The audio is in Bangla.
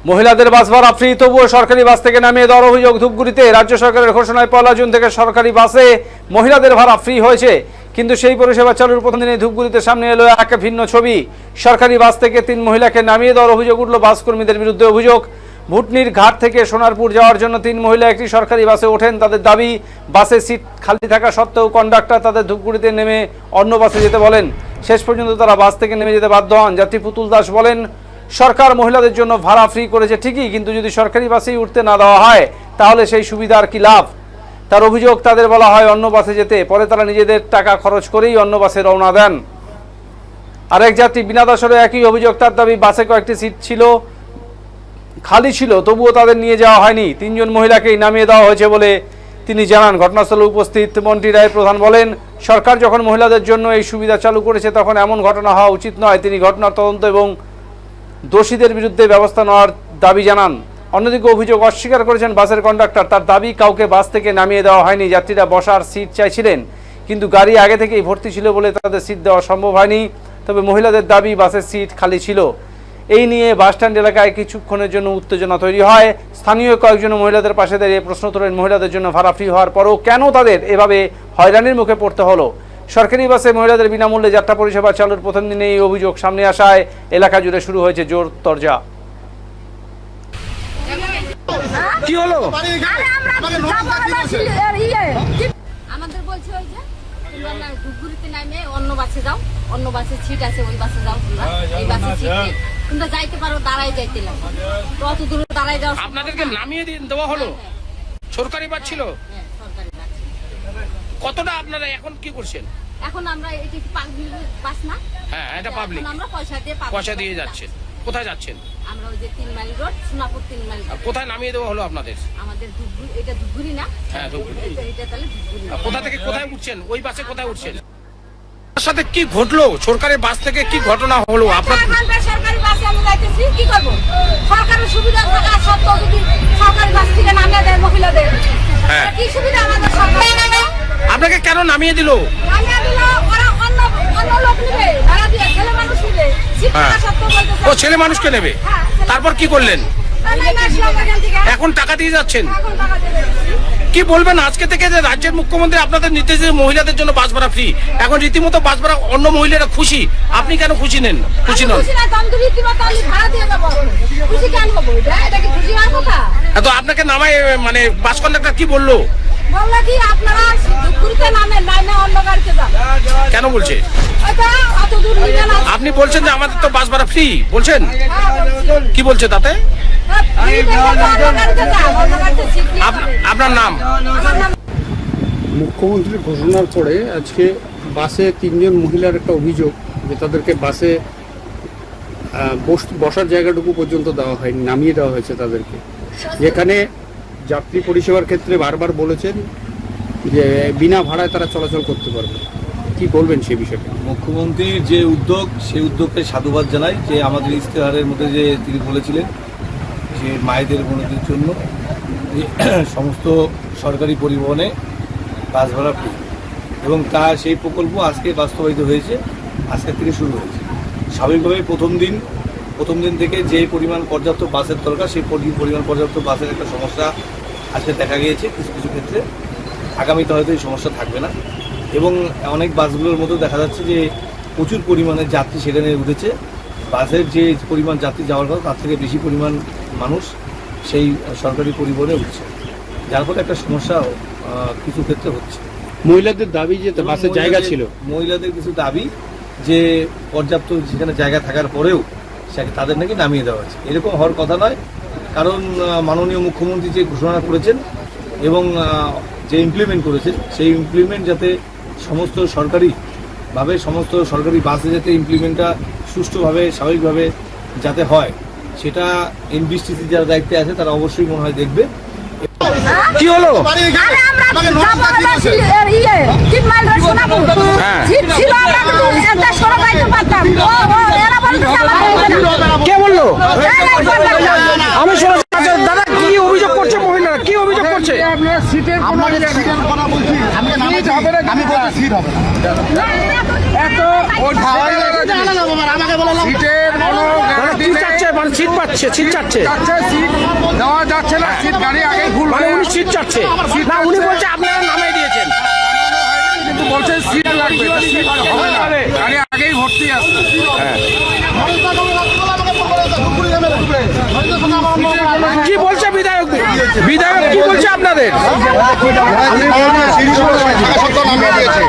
মহিলাদের বাস ভাড়া ফ্রি, তবুও সরকারি বাস থেকে নামিয়ে দেওয়ার অভিযোগ ধূপগুড়িতে। রাজ্য সরকারের ঘোষণায় 1 জুন থেকে সরকারি বাসে মহিলাদের ভাড়া ফ্রি হয়েছে, কিন্তু সেই পরিষেবা চালুর প্রথম দিনে ধূপগুড়িতে সামনে এলো এক ভিন্ন ছবি। সরকারি বাস থেকে 3 মহিলাকে নামিয়ে দেওয়ার অভিযোগ উঠল বাস কর্মীদের বিরুদ্ধে। অভিযোগ, ভুটনির ঘাট থেকে সোনারপুর যাওয়ার জন্য 3 মহিলা একটি সরকারি বাসে ওঠেন। তাদের দাবি, বাসের সিট খালি থাকা সত্ত্বেও কন্ডাক্টর তাদের ধূপগুড়িতে নেমে অন্য বাসে যেতে বলেন। শেষ পর্যন্ত তারা বাস থেকে নেমে যেতে বাধ্য হন। যাত্রী পুতুল দাস বলেন, সরকার মহিলাদের জন্য ভাড়া ফ্রি করেছে ঠিকই, কিন্তু যদি সরকারি বাসেই উঠতে না দেওয়া হয় তাহলে সেই সুবিধার কি লাভ? তার অভিযোগ, তাদের বলা হয় অন্য বাসে যেতে, পরে তারা নিজেদের টাকা খরচ করেই অন্য বাসে রওনা দেন। আরেক যাত্রী বিনা দাসেরও একই অভিযোগ। তার দাবি, বাসে কয়েকটি সিট ছিল, খালি ছিল, তবুও তাদের নিয়ে যাওয়া হয়নি। 3 জন মহিলাকেই নামিয়ে দেওয়া হয়েছে বলে তিনি জানান। ঘটনাস্থলে উপস্থিত মন্ত্রী রায় প্রধান বলেন, সরকার যখন মহিলাদের জন্য এই সুবিধা চালু করেছে তখন এমন ঘটনা হওয়া উচিত নয়। তিনি ঘটনার তদন্ত এবং দোষীদের বিরুদ্ধে ব্যবস্থা নেওয়ার দাবি জানান। অন্যদিকে অভিযোগ অস্বীকার করেছেন বাসের কন্ডাক্টর। তার দাবি, কাউকে বাস থেকে নামিয়ে দেওয়া হয়নি। যাত্রীরা বসার সিট চাইছিলেন, কিন্তু গাড়ি আগে থেকেই ভর্তি ছিল বলে তাদের সিট দেওয়া সম্ভব হয়নি। তবে মহিলাদের দাবি, বাসের সিট খালি ছিল। এই নিয়ে বাসস্ট্যান্ড এলাকায় কিছুক্ষণের জন্য উত্তেজনা তৈরি হয়। স্থানীয় কয়েকজন মহিলাদের পাশে দাঁড়িয়ে প্রশ্ন তোলেন, মহিলাদের জন্য ভাড়া ফ্রি হওয়ার পরও কেন তাদের এভাবে হয়রানির মুখে পড়তে হলো? সরকারি বাসে মহিলাদের বিনামূল্যে যাত্রা পরিষেবা চালুর প্রথম দিনে এই অভিযোগ সামনে আসায় এলাকা জুড়ে শুরু হয়েছে জোর তরজা। কি হলো? আমাদের বলছে ওই যে তোমরা ধূপগুড়িতে নামে অন্য বাসে যাও, অন্য বাসে সিট আছে, ওই বাসে যাও, তোমরা এই বাসে সিট নেই, তোমরা যাইতে পারো, দাঁড়াই যাইতে লাগবে, তো অত দূর দাঁড়াই যাও। আপনাদেরকে নামিয়ে দেওয়া হলো? সরকারি বাস ছিল? হ্যাঁ, সরকারি বাস। কতটা আপনারা এখন কি করছেন? এখন আমরা এটা কি পাবলিক বাস না? হ্যাঁ, এটা পাবলিক। আমরা পয়সা দিয়ে যাচ্ছেন। কোথায় যাচ্ছেন? আমরা ওই যে 3 মাইল রোড, সোনাপুর 3 মাইল। কোথায় নামিয়ে দেওয়া হলো আপনাদের? আমাদের ধূপগুড়ি, এটা ধূপগুড়ি না? হ্যাঁ, ধূপগুড়ি। এটা তাহলে ধূপগুড়ি। কোথা থেকে কোথায় উঠছেন? ওই বাসে কোথায় উঠছেন? তার সাথে কি ঘটলো? সরকারি বাস থেকে কি ঘটনা হলো? আপনার সরকারি বাসে আমি যাইতেছি, কি করব? সরকারের সুবিধা থাকা সত্ত্বেও যদি সরকারি বাস থেকে নামিয়ে দেয় মহিলাদের, হ্যাঁ, কি সুবিধা আমাদের সরকার? আপনাকে কেন নামিয়ে দিল? নামিয়ে দিল ওরা অন্য লোক নেবে, ভাড়া দিয়ে ছেলে মানুষ নেবে, শিক্ষা সত্ত্বেও বলতেছে ও ছেলে মানুষকে নেবে। তারপর কি করলেন? এখন টাকা দিয়ে যাচ্ছেন। কি বলবেন আজকে থেকে যে রাজ্যের মুখ্যমন্ত্রী আপনাদের নির্দেশে মহিলাদের জন্য বাস ভাড়া ফ্রি, এখন রীতিমতো বাস ভাড়া অন্য মহিলারা খুশি, আপনি কেন খুশি নেন? খুশি নন? তো আপনাকে নামায় মানে বাস কন্ডাক্টর কি বললো? কেন বলছে? আপনি বলছেন যে আমাদের তো বাস ভাড়া ফ্রি বলছেন, কি বলছে তাতে? আপনার নাম? মুখ্যমন্ত্রীর ঘোষণার পরে আজকে বাসে 3 জন মহিলার একটা অভিযোগ যে তাদেরকে বাসে বসার জায়গাটুকু পর্যন্ত দেওয়া হয়নি, নামিয়ে দেওয়া হয়েছে তাদেরকে, যেখানে যাত্রী পরিষেবার ক্ষেত্রে বারবার বলেছেন যে বিনা ভাড়ায় তারা চলাচল করতে পারবে। কি বলবেন সেই বিষয়টা? মুখ্যমন্ত্রীর যে উদ্যোগ, সেই উদ্যোগকে সাধুবাদ জানাই। যে আমাদের ইশতেহারের মধ্যে যে তিনি বলেছিলেন যে মায়েদের বোনদের জন্য সমস্ত সরকারি পরিবহনে বাস ভাড়া ফ্রি, এবং তার সেই প্রকল্প আজকে বাস্তবায়িত হয়েছে, আজকের থেকে শুরু হয়েছে। স্বাভাবিকভাবে প্রথম দিন থেকে যে পরিমাণ পর্যাপ্ত বাসের দরকার, সেই পরিমাণ পর্যাপ্ত বাসের একটা সমস্যা আজকে দেখা গিয়েছে কিছু কিছু ক্ষেত্রে। আগামীতে হয়তো এই সমস্যা থাকবে না, এবং অনেক বাসগুলোর মধ্যে দেখা যাচ্ছে যে প্রচুর পরিমাণে যাত্রী সেখানে উঠেছে। বাসের যে পরিমাণ যাত্রী যাওয়ার কথা তার থেকে বেশি পরিমাণ মানুষ সেই সরকারি পরিবহনে উঠছে, যার ফলে একটা সমস্যা কিছু ক্ষেত্রে হচ্ছে। মহিলাদের দাবি যে বাসের জায়গা ছিল, মহিলাদের কিছু দাবি যে পর্যাপ্ত সেখানে জায়গা থাকার পরেও তাদের নাকি নামিয়ে দেওয়া হচ্ছে। এরকম হওয়ার কথা নয়, কারণ মাননীয় মুখ্যমন্ত্রী যে ঘোষণা করেছেন এবং যে ইমপ্লিমেন্ট করেছেন, সেই ইমপ্লিমেন্ট যাতে সমস্ত সরকারি বাসে যাতে ইমপ্লিমেন্টটা সুষ্ঠুভাবে স্বাভাবিকভাবে যাতে হয়, সেটা এনবিএসটিসি যারা দায়িত্বে আছে তারা অবশ্যই মনে হয় দেখবে। কি হলো? কে বললো? আমি শুনেছি। দাদা, কি অভিযোগ করছে মহিলারা? কি অভিযোগ করছে? সিটের কথা বলছি, আমি বলছি সিট হবে না, এত সিটের কোনো মানে সিট পাচ্ছে, সিট চাচ্ছে, সিট দেওয়া যাচ্ছে না, সিট গাড়ি আগেই ভুল মানে হয়ে উনি সিট চাচ্ছে না, উনি বলছে আপনারা নামিয়ে দিয়েছেন। কিন্তু বলছে সিট লাগবে, সিট হবে না, গাড়ি আগেই ভর্তি আছে। কি বলছে বিধায়ক? বিধায়ক কি বলছে আপনাদের? নামিয়ে দিয়েছে।